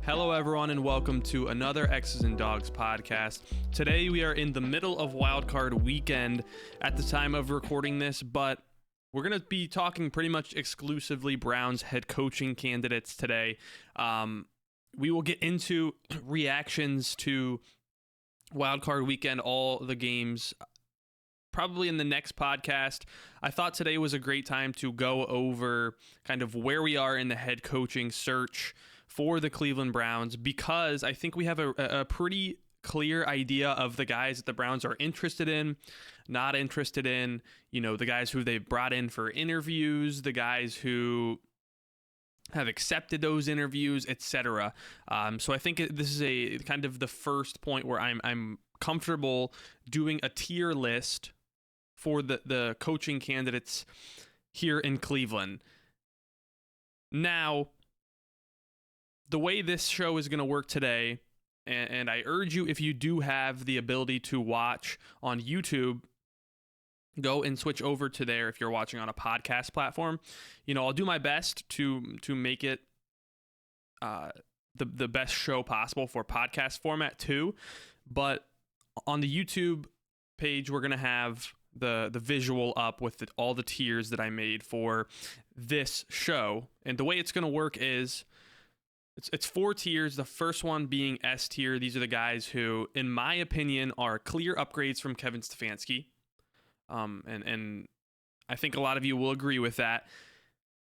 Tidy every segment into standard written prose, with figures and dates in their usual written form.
Hello, everyone, and welcome to another X's and Dogs podcast. Today, we are in the middle of wildcard weekend at the time of recording this, but we're going to be talking pretty much exclusively Browns head coaching candidates today. We will get into reactions to wildcard weekend, all the games, probably in the next podcast. I thought today was a great time to go over kind of where we are in the head coaching search for the Cleveland Browns, because I think we have a pretty clear idea of the guys that the Browns are interested in, not interested in, the guys who they've brought in for interviews, the guys who have accepted those interviews, etc. So I think this is a kind of the first point where I'm comfortable doing a tier list for the coaching candidates here in Cleveland. Now, the way this show is going to work today, and I urge you, if you do have the ability to watch on YouTube, go and switch over to there if you're watching on a podcast platform. I'll do my best to make it the best show possible for podcast format too. But on the YouTube page, we're going to have the visual up with all the tiers that I made for this show. And the way it's going to work is it's 4 tiers. The first one being S tier. These are the guys who, in my opinion, are clear upgrades from Kevin Stefanski. And I think a lot of you will agree with that.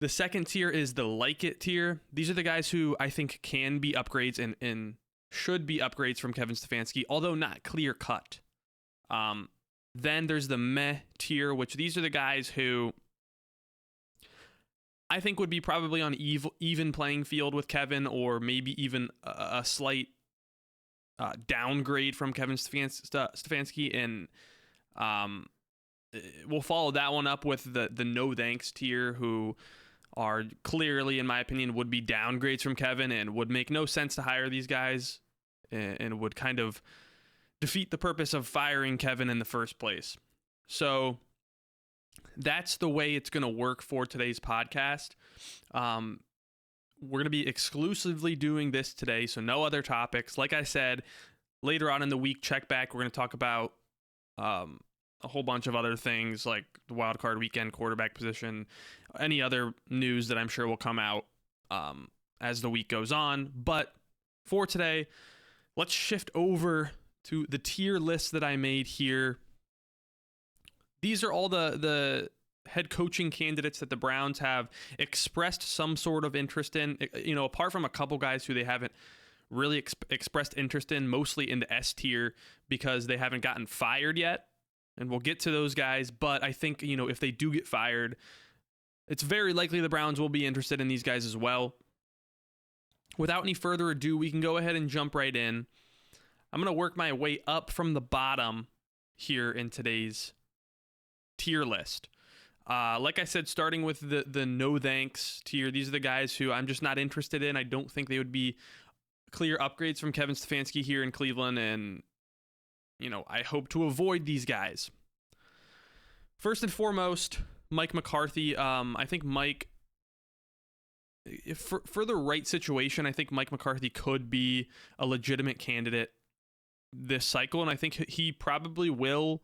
The second tier is the like it tier. These are the guys who I think can be upgrades and should be upgrades from Kevin Stefanski, although not clear cut. Then there's the meh tier, which these are the guys who I think would be probably on even playing field with Kevin, or maybe even a slight downgrade from Kevin Stefanski. And we'll follow that one up with the no thanks tier, who are clearly, in my opinion, would be downgrades from Kevin and would make no sense to hire these guys and would kind of defeat the purpose of firing Kevin in the first place. So that's the way it's going to work for today's podcast. We're going to be exclusively doing this today, so no other topics. Like I said, later on in the week, check back. We're going to talk about a whole bunch of other things like the wildcard weekend, quarterback position, any other news that I'm sure will come out as the week goes on. But for today, let's shift over to the tier list that I made here. These are all the head coaching candidates that the Browns have expressed some sort of interest in, apart from a couple guys who they haven't really expressed interest in, mostly in the S tier because they haven't gotten fired yet. And we'll get to those guys. But I think, if they do get fired, it's very likely the Browns will be interested in these guys as well. Without any further ado, we can go ahead and jump right in. I'm going to work my way up from the bottom here in today's tier list. Like I said, starting with the no thanks tier, these are the guys who I'm just not interested in. I don't think they would be clear upgrades from Kevin Stefanski here in Cleveland, and I hope to avoid these guys. First and foremost, Mike McCarthy. I think Mike, for the right situation, I think Mike McCarthy could be a legitimate candidate this cycle, and I think he probably will,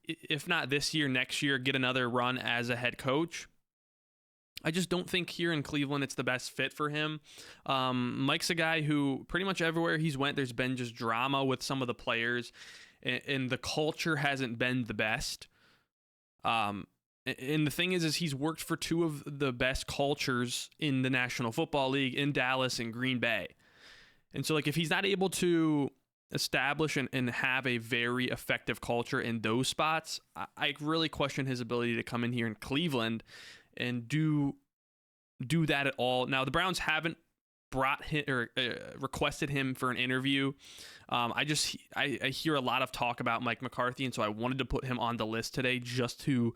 if not this year, next year, get another run as a head coach. I just don't think here in Cleveland it's the best fit for him. Mike's a guy who pretty much everywhere he's went, there's been just drama with some of the players, and the culture hasn't been the best. And the thing is he's worked for 2 of the best cultures in the National Football League, in Dallas and Green Bay. And so, if he's not able to establish and have a very effective culture in those spots, I really question his ability to come in here in Cleveland and do that at all. Now, the Browns haven't brought him or requested him for an interview. I hear a lot of talk about Mike McCarthy, and so I wanted to put him on the list today just to,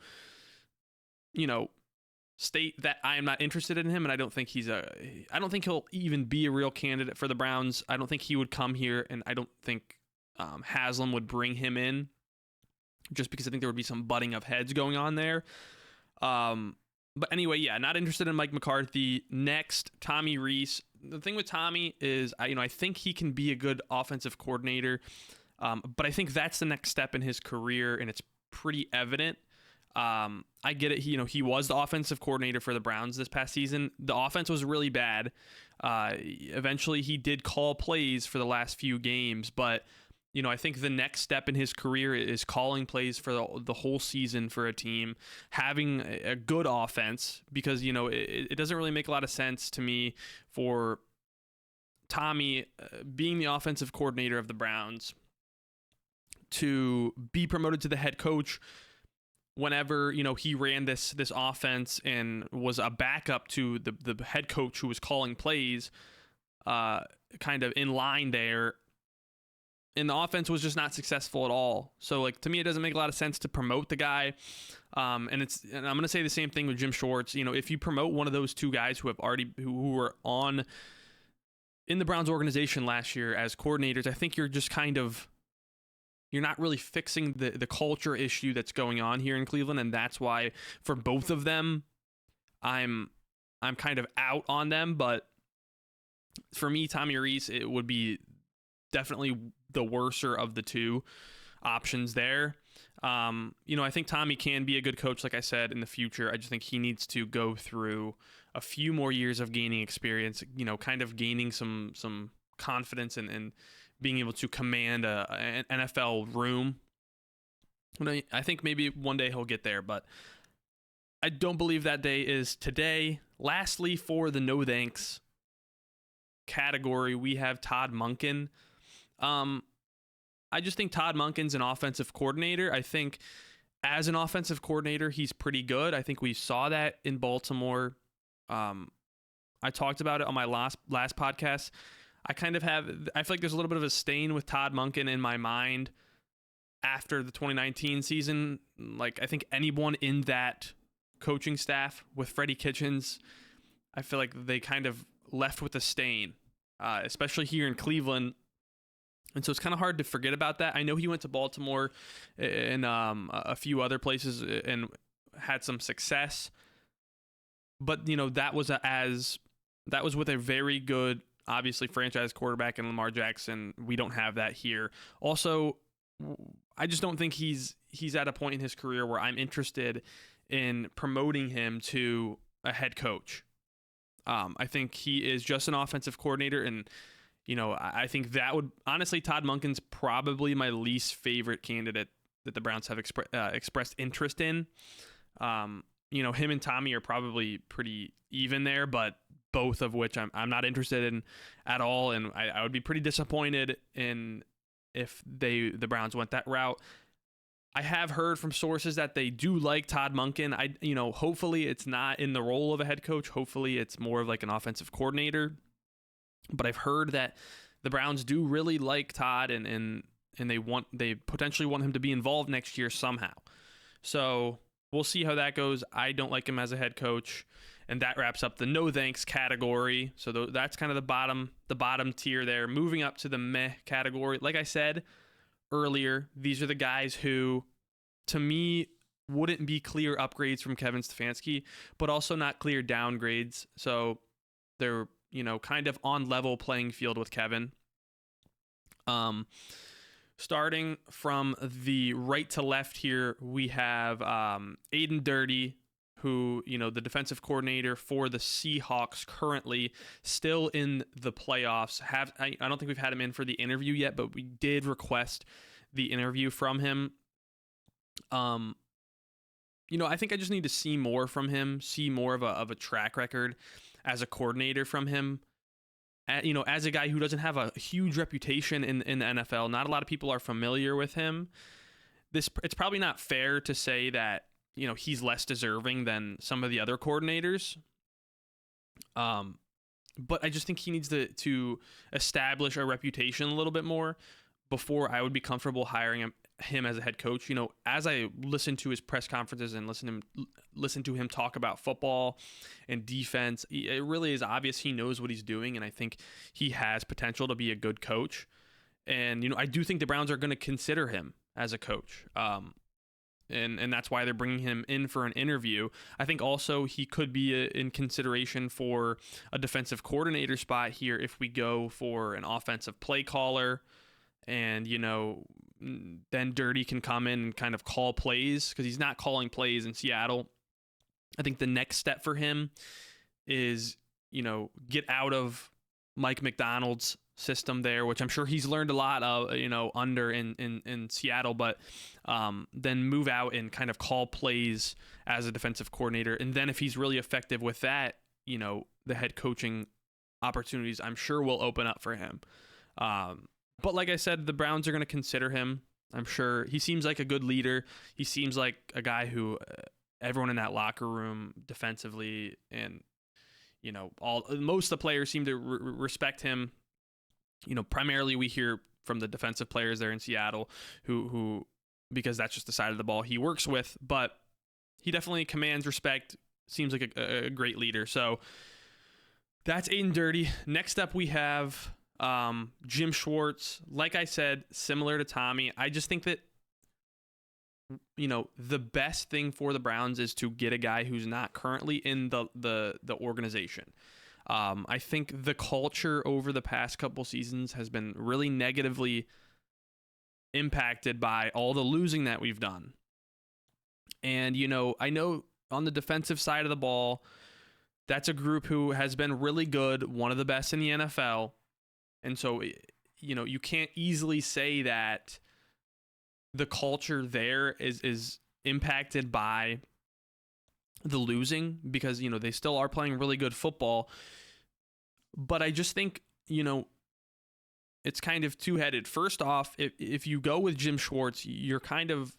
state that I am not interested in him, and I don't think he'll even be a real candidate for the Browns. I don't think he would come here, and I don't think Haslam would bring him in, just because I think there would be some butting of heads going on there. But anyway, yeah, not interested in Mike McCarthy. Next, Tommy Rees. the thing with Tommy is, I think he can be a good offensive coordinator, but I think that's the next step in his career, and it's pretty evident. I get it. He was the offensive coordinator for the Browns this past season. The offense was really bad. Eventually, he did call plays for the last few games, but I think the next step in his career is calling plays for the whole season for a team, having a good offense, because, it doesn't really make a lot of sense to me for Tommy being the offensive coordinator of the Browns to be promoted to the head coach whenever, he ran this offense and was a backup to the head coach who was calling plays kind of in line there. And the offense was just not successful at all. So, to me, it doesn't make a lot of sense to promote the guy. And I'm going to say the same thing with Jim Schwartz. If you promote one of those two guys who were in the Browns organization last year as coordinators, I think you're just you're not really fixing the culture issue that's going on here in Cleveland. And that's why for both of them, I'm kind of out on them. But for me, Tommy Rees, it would be definitely the worser of the two options there. I think Tommy can be a good coach, like I said, in the future. I just think he needs to go through a few more years of gaining experience, kind of gaining some confidence and being able to command an NFL room. I think maybe one day he'll get there, but I don't believe that day is today. Lastly, for the no thanks category, we have Todd Monken. I just think Todd Monken's an offensive coordinator. I think as an offensive coordinator, he's pretty good. I think we saw that in Baltimore. I talked about it on my last podcast. I feel like there's a little bit of a stain with Todd Monken in my mind after the 2019 season. I think anyone in that coaching staff with Freddie Kitchens, I feel like they kind of left with a stain, especially here in Cleveland. And so it's kind of hard to forget about that. I know he went to Baltimore and a few other places and had some success, but that was with a very good, obviously, franchise quarterback in Lamar Jackson. We don't have that here. Also, I just don't think he's at a point in his career where I'm interested in promoting him to a head coach. I think he is just an offensive coordinator, and I think that would, honestly, Todd Monken's probably my least favorite candidate that the Browns have expressed interest in. Him and Tommy are probably pretty even there, but both of which I'm not interested in at all, and I would be pretty disappointed if the Browns went that route. I have heard from sources that they do like Todd Monken. Hopefully it's not in the role of a head coach. Hopefully it's more of like an offensive coordinator. But I've heard that the Browns do really like Todd, and they potentially want him to be involved next year somehow. So we'll see how that goes. I don't like him as a head coach, and that wraps up the no thanks category. So that's kind of the bottom tier there. Moving up to the meh category. Like I said earlier, these are the guys who, to me, wouldn't be clear upgrades from Kevin Stefanski, but also not clear downgrades. So they're kind of on level playing field with Kevin. Starting from the right to left here, we have Aiden Dirty, who, the defensive coordinator for the Seahawks, currently still in the playoffs. I don't think we've had him in for the interview yet, but we did request the interview from him. I think I just need to see more from him, see more of a track record as a coordinator from him. As a guy who doesn't have a huge reputation in the NFL, not a lot of people are familiar with him. It's probably not fair to say that, he's less deserving than some of the other coordinators. But I just think he needs to establish a reputation a little bit more before I would be comfortable hiring him as a head coach. As I listen to his press conferences and listen to him talk about football and defense, it really is obvious he knows what he's doing, and I think he has potential to be a good coach. And I do think the Browns are going to consider him as a coach. and that's why they're bringing him in for an interview. I think also he could be in consideration for a defensive coordinator spot here if we go for an offensive play caller, and then Dirty can come in and kind of call plays, because he's not calling plays in Seattle. I think the next step for him is get out of Mike McDonald's system there, which I'm sure he's learned a lot of, under in Seattle, but then move out and kind of call plays as a defensive coordinator. And then if he's really effective with that, the head coaching opportunities I'm sure will open up for him. But like I said, the Browns are going to consider him. I'm sure he seems like a good leader. He seems like a guy who everyone in that locker room defensively and most of the players seem to respect him. Primarily we hear from the defensive players there in Seattle who because that's just the side of the ball he works with, but he definitely commands respect, seems like a great leader. So that's Aden Durde. Next up we have Jim Schwartz. Like I said, similar to Tommy, I just think that the best thing for the Browns is to get a guy who's not currently in the organization. I think the culture over the past couple seasons has been really negatively impacted by all the losing that we've done. And, I know on the defensive side of the ball, that's a group who has been really good, one of the best in the NFL. And so, you can't easily say that the culture there is impacted by the losing, because they still are playing really good football. But I just think it's kind of two-headed. First off, if you go with Jim Schwartz, you're kind of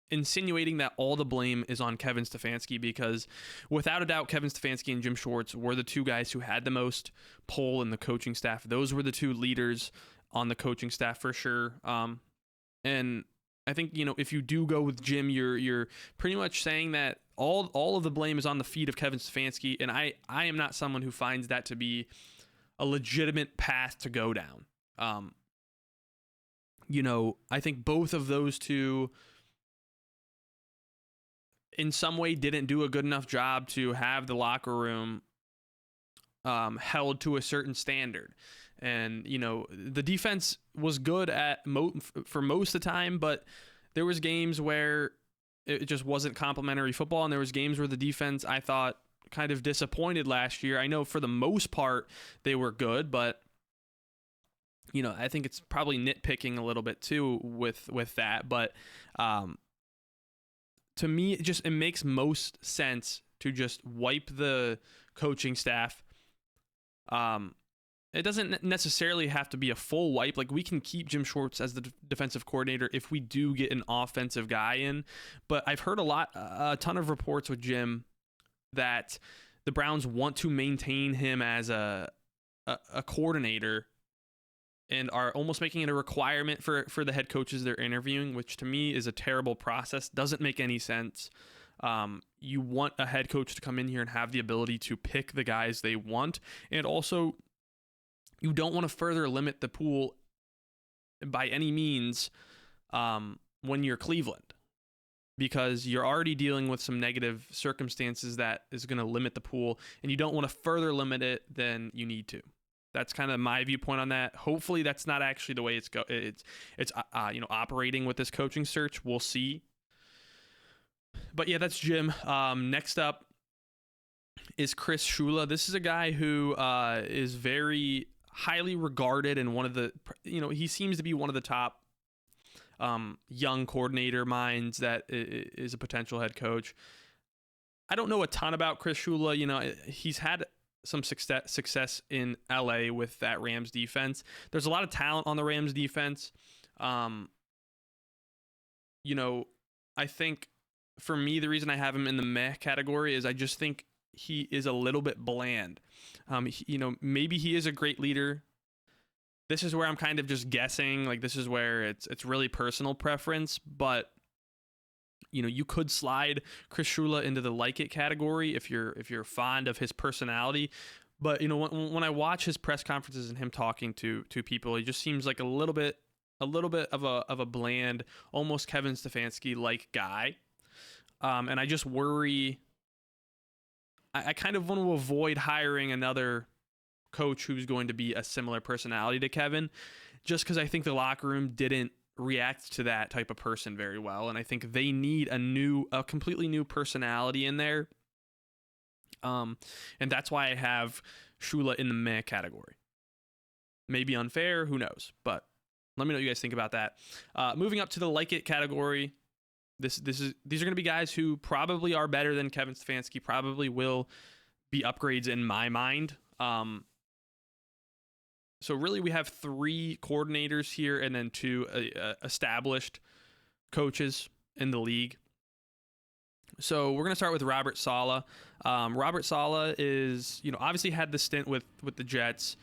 insinuating that all the blame is on Kevin Stefanski, because without a doubt Kevin Stefanski and Jim Schwartz were the two guys who had the most pull in the coaching staff. Those were the two leaders on the coaching staff for sure. And I think, if you do go with Jim, you're pretty much saying that all of the blame is on the feet of Kevin Stefanski, and I am not someone who finds that to be a legitimate path to go down. I think both of those two in some way didn't do a good enough job to have the locker room held to a certain standard. And, the defense was good for most of the time, but there was games where it just wasn't complimentary football. And there was games where the defense, I thought, kind of disappointed last year. I know for the most part they were good, but, I think it's probably nitpicking a little bit too with that. But to me, it makes most sense to just wipe the coaching staff. It doesn't necessarily have to be a full wipe. Like, we can keep Jim Schwartz as the defensive coordinator if we do get an offensive guy in. But I've heard a ton of reports with Jim that the Browns want to maintain him as a coordinator and are almost making it a requirement for the head coaches they're interviewing, which to me is a terrible process. Doesn't make any sense. You want a head coach to come in here and have the ability to pick the guys they want, and also you don't want to further limit the pool by any means when you're Cleveland, because you're already dealing with some negative circumstances that is going to limit the pool, and you don't want to further limit it than you need to. That's kind of my viewpoint on that. Hopefully that's not actually the way it's operating with this coaching search. We'll see. But yeah, that's Jim. Next up is Chris Shula. This is a guy who is very highly regarded and one of the, he seems to be one of the top young coordinator minds that is a potential head coach. I don't know a ton about Chris Shula. He's had some success in LA with that Rams defense. There's a lot of talent on the Rams defense. I think for me, the reason I have him in the meh category is I just think he is a little bit bland. Maybe he is a great leader. This is where I'm kind of just guessing. Like, this is where it's really personal preference, but you could slide Chris Shula into the like it category if you're fond of his personality. But when I watch his press conferences and him talking to people, he just seems like a little bit a little bit of a bland, almost Kevin Stefanski like guy. And I just worry. I kind of want to avoid hiring another coach who's going to be a similar personality to Kevin, just because I think the locker room didn't react to that type of person very well, and I think they need a completely new personality in there. And that's why I have Shula in the meh category. Maybe unfair, who knows? But let me know what you guys think about that. Moving up to the like it category. These are going to be guys who probably are better than Kevin Stefanski, probably will be upgrades in my mind. So really we have 3 coordinators here and then 2 established coaches in the league. So we're going to start with Robert Saleh. Robert Saleh is, obviously had the stint with the Jets.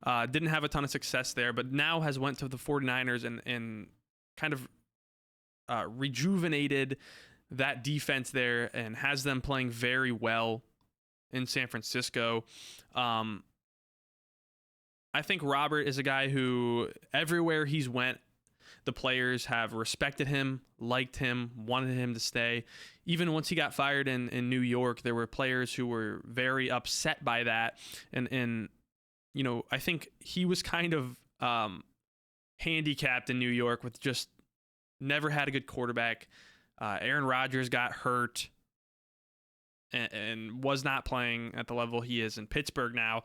Didn't have a ton of success there, but now has went to the 49ers and kind of rejuvenated that defense there and has them playing very well in San Francisco. I think Robert is a guy who everywhere he's went, the players have respected him, liked him, wanted him to stay. Even once he got fired in New York, there were players who were very upset by that. And I think he was kind of handicapped in New York with just never had a good quarterback. Aaron Rodgers got hurt and was not playing at the level he is in Pittsburgh now.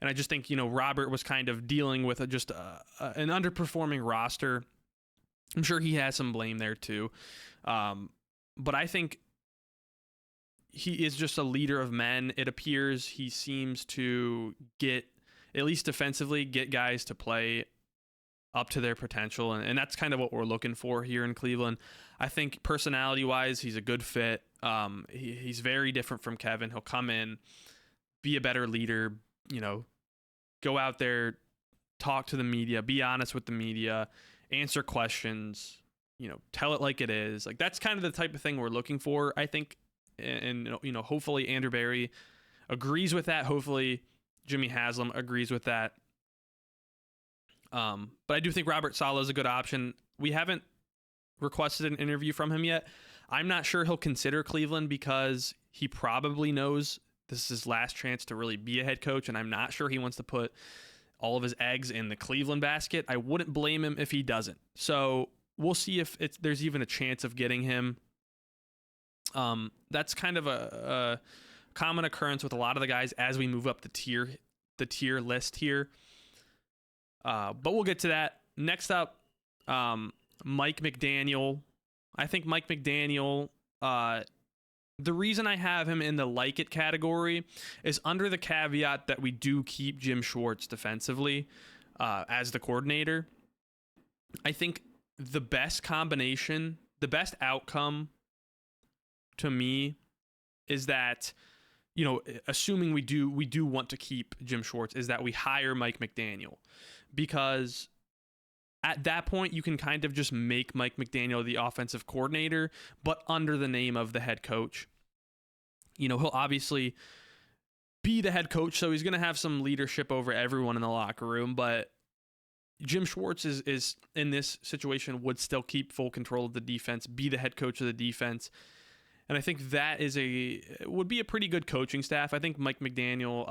And I just think, Robert was kind of dealing with an underperforming roster. I'm sure he has some blame there too. But I think he is just a leader of men. It appears he seems to get, at least defensively, get guys to play up to their potential. And that's kind of what we're looking for here in Cleveland. I think personality-wise, he's a good fit. He's very different from Kevin. He'll come in, be a better leader, go out there, talk to the media, be honest with the media, answer questions, tell it like it is. Like, that's kind of the type of thing we're looking for, I think. And hopefully Andrew Berry agrees with that. Hopefully Jimmy Haslam agrees with that. But I do think Robert Saleh is a good option. We haven't requested an interview from him yet. I'm not sure he'll consider Cleveland because he probably knows this is his last chance to really be a head coach, and I'm not sure he wants to put all of his eggs in the Cleveland basket. I wouldn't blame him if he doesn't. So we'll see if there's even a chance of getting him. That's kind of a common occurrence with a lot of the guys as we move up the tier list here. But we'll get to that. Next up, Mike McDaniel. I think Mike McDaniel, the reason I have him in the like it category is under the caveat that we do keep Jim Schwartz defensively as the coordinator. I think the best combination, the best outcome to me is that, assuming we do want to keep Jim Schwartz, is that we hire Mike McDaniel, because at that point you can kind of just make Mike McDaniel the offensive coordinator, but under the name of the head coach. He'll obviously be the head coach, so he's going to have some leadership over everyone in the locker room, but Jim Schwartz is in this situation would still keep full control of the defense, be the head coach of the defense. And I think that would be a pretty good coaching staff. I think Mike McDaniel,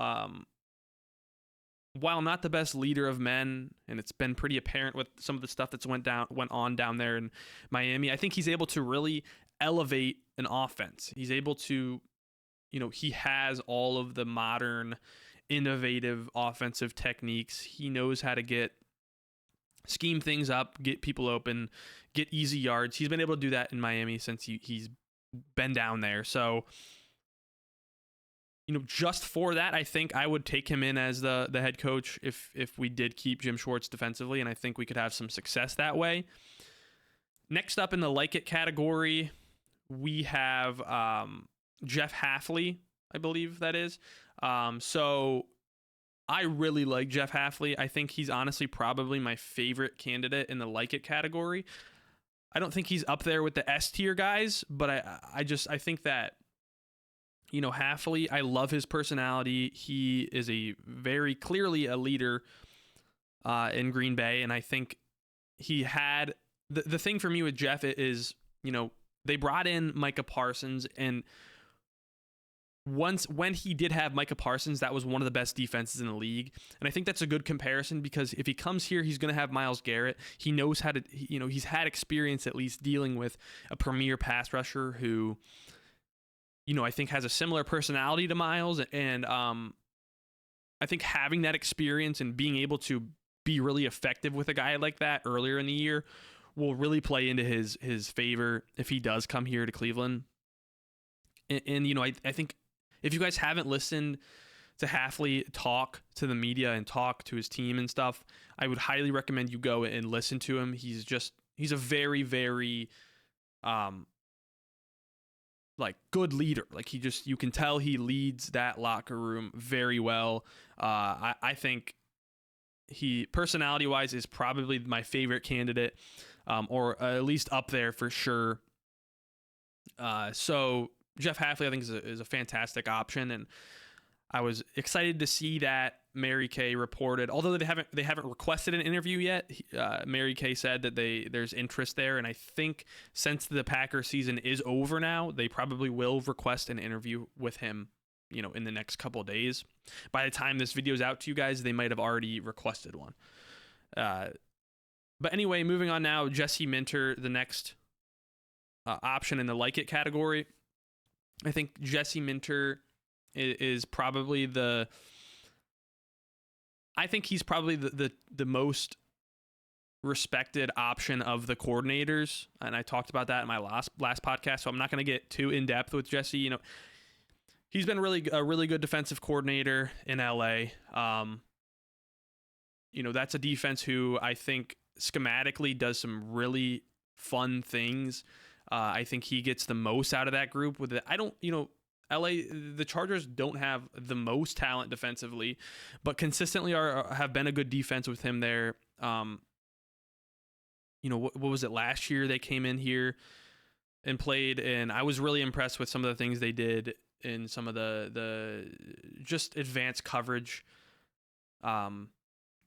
while not the best leader of men, and it's been pretty apparent with some of the stuff that's went on down there in Miami, I think he's able to really elevate an offense. He's able to, he has all of the modern, innovative offensive techniques. He knows how to scheme things up, get people open, get easy yards. He's been able to do that in Miami since he's been down there. So, just for that, I think I would take him in as the head coach if we did keep Jim Schwartz defensively, and I think we could have some success that way. Next up in the like it category, we have Jeff Hafley, I believe that is. So I really like Jeff Hafley. I think he's honestly probably my favorite candidate in the like it category. I don't think he's up there with the S tier guys, but I think that, Hafley, I love his personality. He is very clearly a leader in Green Bay, and I think he had the thing for me with Jeff is, they brought in Micah Parsons, and when he did have Micah Parsons, that was one of the best defenses in the league. And I think that's a good comparison, because if he comes here, he's going to have Myles Garrett. He knows how to, he's had experience at least dealing with a premier pass rusher who, I think has a similar personality to Myles. And I think having that experience and being able to be really effective with a guy like that earlier in the year will really play into his favor if he does come here to Cleveland. And I think if you guys haven't listened to Hafley talk to the media and talk to his team and stuff, I would highly recommend you go and listen to him. He's a very, very, good leader. Like, you can tell he leads that locker room very well. I think he, personality wise, is probably my favorite candidate, or at least up there for sure. So Jeff Hafley, I think, is a fantastic option, and I was excited to see that Mary Kay reported, although they haven't requested an interview yet. Mary Kay said that there's interest there, and I think since the Packer season is over now, they probably will request an interview with him, in the next couple of days. By the time this video is out to you guys, they might have already requested one. But anyway, moving on now, Jesse Minter, the next option in the like it category. I think Jesse Minter is probably he's probably the most respected option of the coordinators, and I talked about that in my last podcast, so I'm not going to get too in depth with Jesse. He's been a really good defensive coordinator in LA. That's a defense who I think schematically does some really fun things. I think he gets the most out of that group with it. LA, the Chargers don't have the most talent defensively, but consistently have been a good defense with him there. What was it last year? They came in here and played, and I was really impressed with some of the things they did in some of the just advanced coverage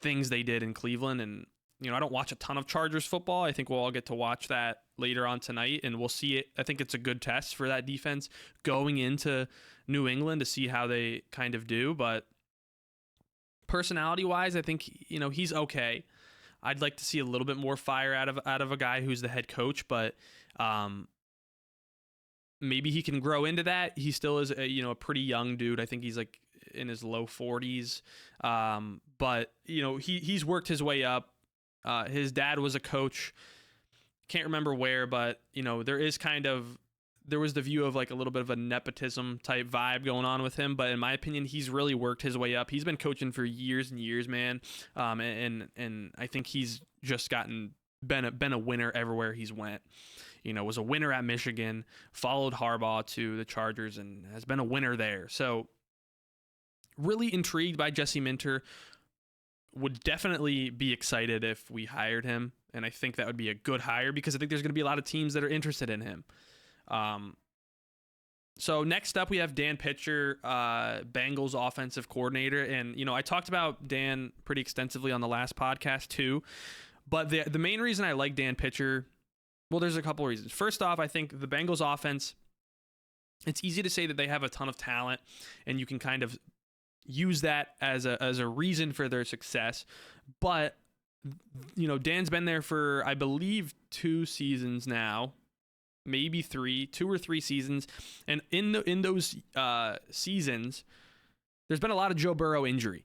things they did in Cleveland. And I don't watch a ton of Chargers football. I think we'll all get to watch that later on tonight, and we'll see it. I think it's a good test for that defense going into New England to see how they kind of do. But personality-wise, I think he's okay. I'd like to see a little bit more fire out of a guy who's the head coach, but maybe he can grow into that. He still is a pretty young dude. I think he's like in his low 40s, but he's worked his way up. His dad was a coach. Can't remember where, but there was the view of like a little bit of a nepotism type vibe going on with him. But in my opinion, he's really worked his way up. He's been coaching for years and years, man. And I think he's just been a winner everywhere he's went. Was a winner at Michigan, followed Harbaugh to the Chargers, and has been a winner there. So really intrigued by Jesse Minter. Would definitely be excited if we hired him, and I think that would be a good hire, because I think there's going to be a lot of teams that are interested in him. So next up, we have Dan Pitcher, Bengals offensive coordinator, and I talked about Dan pretty extensively on the last podcast too. But the main reason I like Dan Pitcher, well, there's a couple of reasons. First off, I think the Bengals offense, it's easy to say that they have a ton of talent, and you can kind of use that as a reason for their success. But Dan's been there for, I believe, 2 seasons now, maybe 2 or 3 seasons, and in those seasons, there's been a lot of Joe Burrow injury,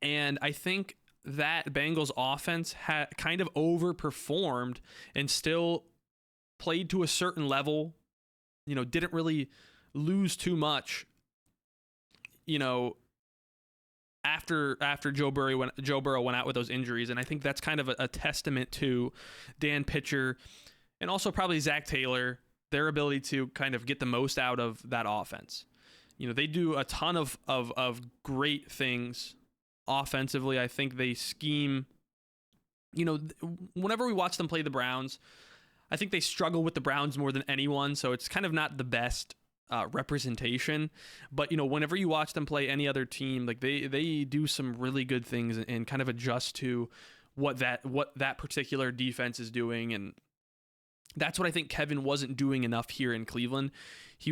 and I think that Bengals offense had kind of overperformed and still played to a certain level. Didn't really lose too much. After Joe Burrow went out with those injuries, and I think that's kind of a testament to Dan Pitcher and also probably Zach Taylor, their ability to kind of get the most out of that offense. They do a ton of great things offensively. I think they scheme. Whenever we watch them play the Browns, I think they struggle with the Browns more than anyone, so it's kind of not the best representation. But whenever you watch them play any other team, like they do some really good things and kind of adjust to what that particular defense is doing. And that's what I think Kevin wasn't doing enough here in Cleveland. He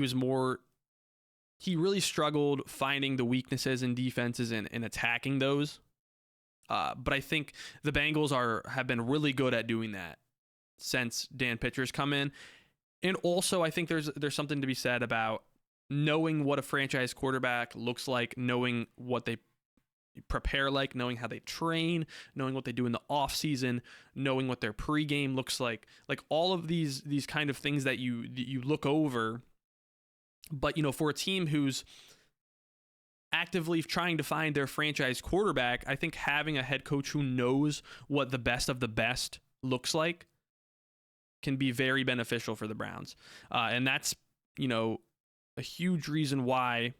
really struggled finding the weaknesses in defenses and attacking those. But I think the Bengals have been really good at doing that since Dan Pitcher's come in. And also, I think there's something to be said about knowing what a franchise quarterback looks like, knowing what they prepare like, knowing how they train, knowing what they do in the off season, knowing what their pregame looks like all of these kind of things that you look over. But, for a team who's actively trying to find their franchise quarterback, I think having a head coach who knows what the best of the best looks like can be very beneficial for the Browns. And that's, a huge reason why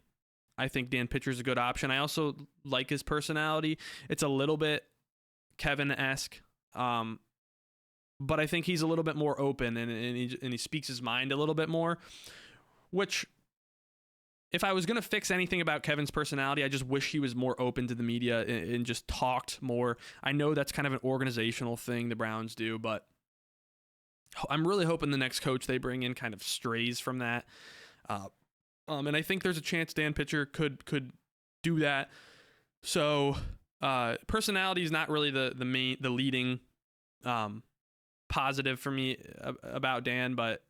I think Dan Pitcher's a good option. I also like his personality. It's a little bit Kevin-esque, but I think he's a little bit more open and he speaks his mind a little bit more, which, if I was going to fix anything about Kevin's personality, I just wish he was more open to the media and just talked more. I know that's kind of an organizational thing the Browns do, but I'm really hoping the next coach they bring in kind of strays from that. And I think there's a chance Dan Pitcher could do that. So personality is not really the leading positive for me about Dan, but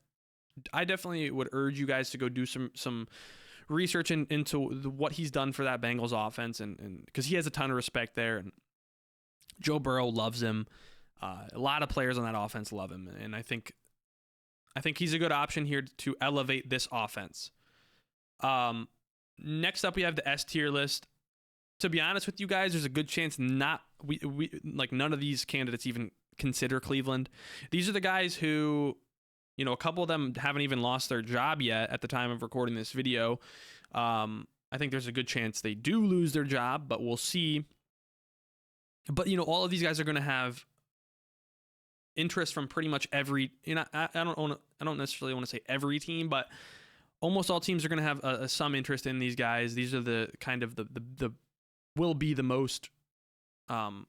I definitely would urge you guys to go do some research into what he's done for that Bengals offense, and because he has a ton of respect there, and Joe Burrow loves him. A lot of players on that offense love him, and I think he's a good option here to elevate this offense. Next up, we have the S tier list. To be honest with you guys, there's a good chance we none of these candidates even consider Cleveland. These are the guys who, a couple of them haven't even lost their job yet at the time of recording this video. I think there's a good chance they do lose their job, but we'll see. But, all of these guys are going to have interest from pretty much every, I don't necessarily want to say every team, but almost all teams are going to have some interest in these guys. These are the kind of the will be the most, have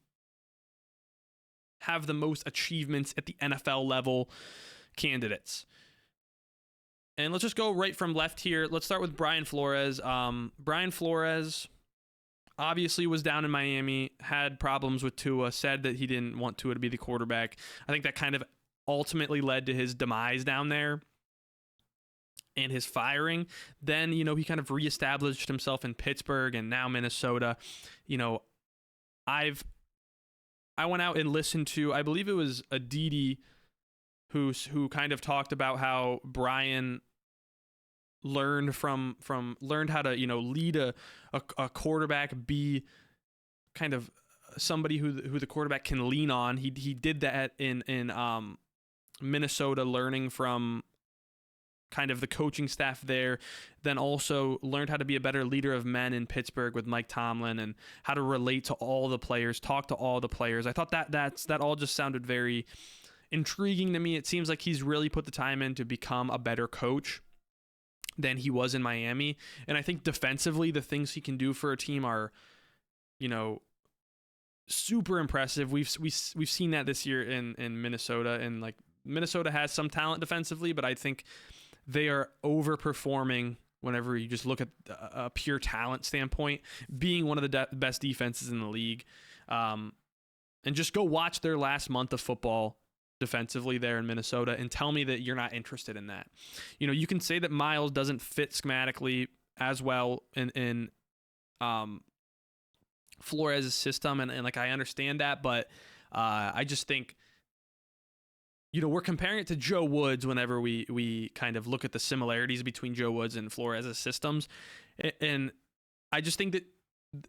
the most achievements at the NFL level candidates. And let's just go right from left here. Let's start with Brian Flores. Brian Flores obviously was down in Miami, had problems with Tua, said that he didn't want Tua to be the quarterback. I think that kind of ultimately led to his demise down there and his firing. Then, he kind of reestablished himself in Pittsburgh and now Minnesota. I went out and listened to, I believe it was Aditi who kind of talked about how Brian learned how to, lead a quarterback, be kind of somebody who the quarterback can lean on. He did that in Minnesota, learning from kind of the coaching staff there, then also learned how to be a better leader of men in Pittsburgh with Mike Tomlin and how to relate to all the players, talk to all the players. I thought that all just sounded very intriguing to me. It seems like he's really put the time in to become a better coach than he was in Miami. And I think defensively, the things he can do for a team are, super impressive. We've seen that this year in Minnesota, and Minnesota has some talent defensively, but I think they are overperforming whenever you just look at a pure talent standpoint, being one of the best defenses in the league. And just go watch their last month of football defensively there in Minnesota and tell me that you're not interested in that. You can say that Miles doesn't fit schematically as well in Flores' system, and I understand that, but I just think, we're comparing it to Joe Woods whenever we kind of look at the similarities between Joe Woods and Flores' systems. And I just think that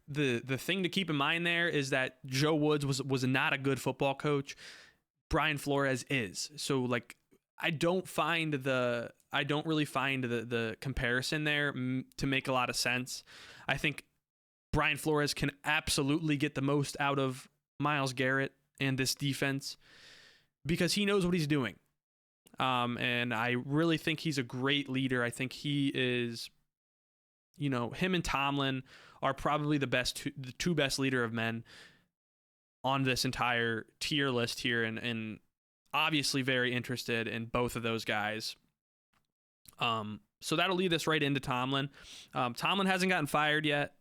the thing to keep in mind there is that Joe Woods was not a good football coach. Brian Flores is. So I don't really find the comparison there to make a lot of sense. I think Brian Flores can absolutely get the most out of Myles Garrett and this defense because he knows what he's doing. And I really think he's a great leader. I think he is, him and Tomlin are probably the two best leader of men. on this entire tier list here, and obviously very interested in both of those guys. So that'll lead us right into Tomlin. Tomlin hasn't gotten fired yet.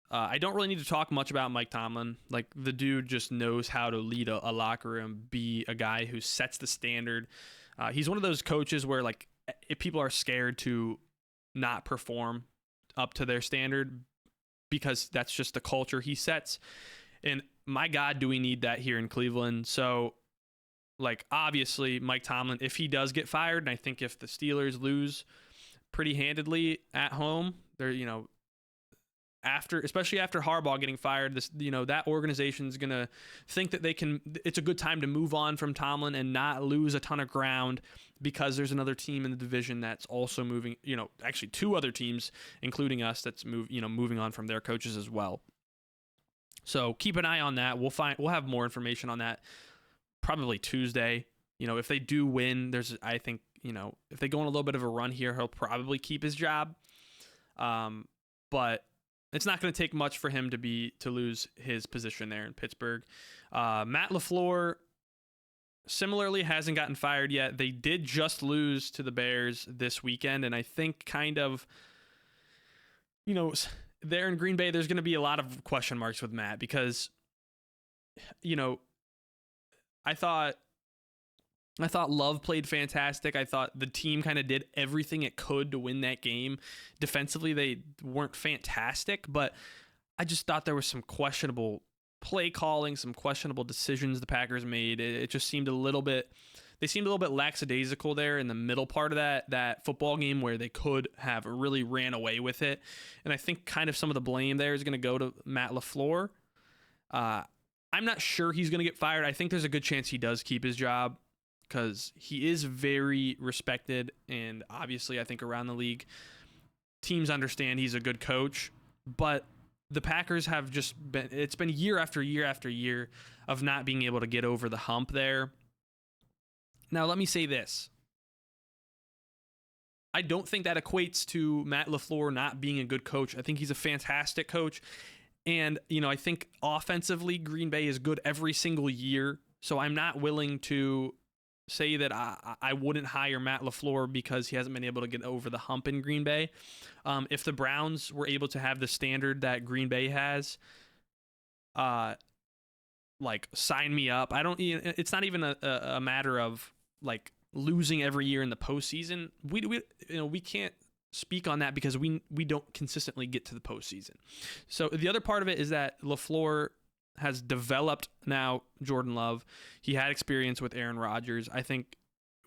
I don't really need to talk much about Mike Tomlin. Like, the dude just knows how to lead a locker room, be a guy who sets the standard. He's one of those coaches where, like, if people are scared to not perform up to their standard because that's just the culture he sets. And my God, do we need that here in Cleveland? So, like, obviously, Mike Tomlin, if he does get fired, and I think if the Steelers lose pretty handedly at home, they're, especially after Harbaugh getting fired, that organization is going to think that it's a good time to move on from Tomlin and not lose a ton of ground because there's another team in the division that's also moving, actually two other teams, including us, that's moving on from their coaches as well. So keep an eye on that. We'll have more information on that probably Tuesday. If they do win, I think, if they go on a little bit of a run here, he'll probably keep his job. But it's not going to take much for him to lose his position there in Pittsburgh. Matt LaFleur similarly hasn't gotten fired yet. They did just lose to the Bears this weekend, and I think kind of, there in Green Bay, there's going to be a lot of question marks with Matt because, I thought Love played fantastic. I thought the team kind of did everything it could to win that game. Defensively, they weren't fantastic, but I just thought there was some questionable play calling, some questionable decisions the Packers made. It just seemed a little bit lackadaisical there in the middle part of that football game where they could have really ran away with it. And I think kind of some of the blame there is going to go to Matt LaFleur. I'm not sure he's going to get fired. I think there's a good chance he does keep his job, because he is very respected, and obviously I think around the league, teams understand he's a good coach, but the Packers have it's been year after year after year of not being able to get over the hump there. Now, let me say this. I don't think that equates to Matt LaFleur not being a good coach. I think he's a fantastic coach, and, I think offensively, Green Bay is good every single year, so I'm not willing to say that I wouldn't hire Matt LaFleur because he hasn't been able to get over the hump in Green Bay. If the Browns were able to have the standard that Green Bay has, sign me up. It's not even a matter of like losing every year in the postseason. We can't speak on that because we don't consistently get to the postseason. So the other part of it is that LaFleur has developed now Jordan Love. He had experience with Aaron Rodgers. I think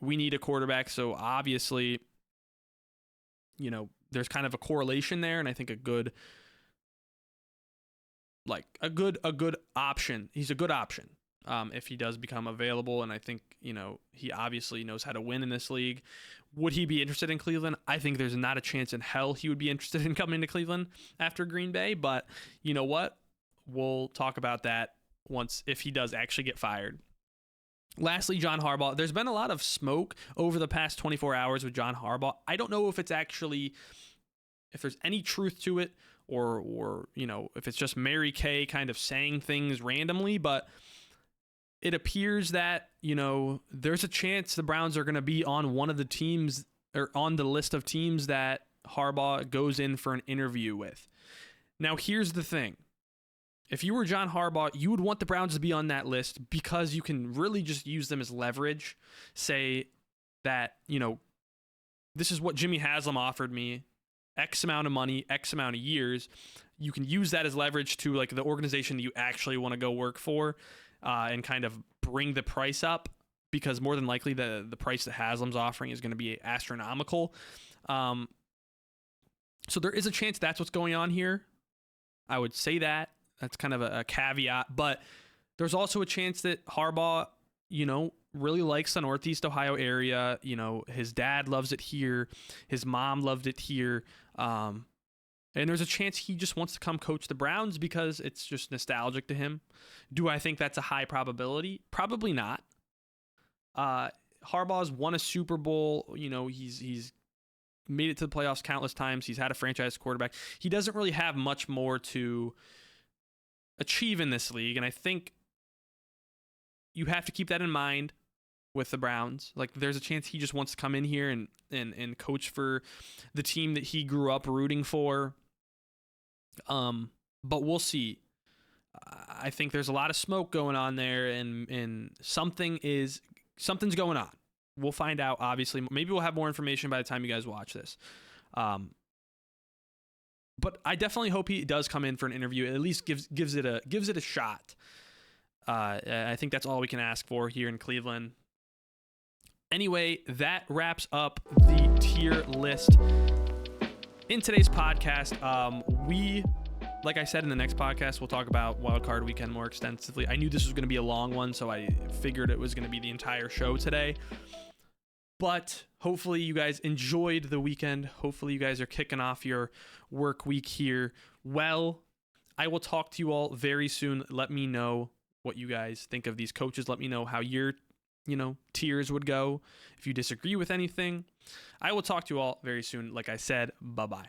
we need a quarterback, so obviously, there's kind of a correlation there, and I think a good option. He's a good option if he does become available, and I think, he obviously knows how to win in this league. Would he be interested in Cleveland? I think there's not a chance in hell he would be interested in coming to Cleveland after Green Bay, but you know what? We'll talk about that if he does actually get fired. Lastly, John Harbaugh. There's been a lot of smoke over the past 24 hours with John Harbaugh. I don't know if there's any truth to it or if it's just Mary Kay kind of saying things randomly, but it appears that, there's a chance the Browns are going to be on one of the teams or on the list of teams that Harbaugh goes in for an interview with. Now, here's the thing. If you were John Harbaugh, you would want the Browns to be on that list because you can really just use them as leverage. Say that, this is what Jimmy Haslam offered me, X amount of money, X amount of years. You can use that as leverage to like the organization that you actually want to go work for and kind of bring the price up, because more than likely the price that Haslam's offering is going to be astronomical. So there is a chance that's what's going on here. I would say that. That's kind of a caveat, but there's also a chance that Harbaugh, really likes the Northeast Ohio area. His dad loves it here. His mom loved it here. And there's a chance he just wants to come coach the Browns because it's just nostalgic to him. Do I think that's a high probability? Probably not. Harbaugh's won a Super Bowl. He's made it to the playoffs countless times. He's had a franchise quarterback. He doesn't really have much more to achieve in this league, and I think you have to keep that in mind with the Browns. Like, there's a chance he just wants to come in here and coach for the team that he grew up rooting for. But we'll see. I think there's a lot of smoke going on there, and something's going on. We'll find out, obviously. Maybe we'll have more information by the time you guys watch this. But I definitely hope he does come in for an interview. At least gives it a shot. I think that's all we can ask for here in Cleveland. Anyway, that wraps up the tier list in today's podcast. Like I said, in the next podcast, we'll talk about Wild Card Weekend more extensively. I knew this was going to be a long one, so I figured it was going to be the entire show today. But hopefully you guys enjoyed the weekend. Hopefully you guys are kicking off your work week here well. I will talk to you all very soon. Let me know what you guys think of these coaches. Let me know how your tiers would go if you disagree with anything. I will talk to you all very soon. Like I said, bye-bye.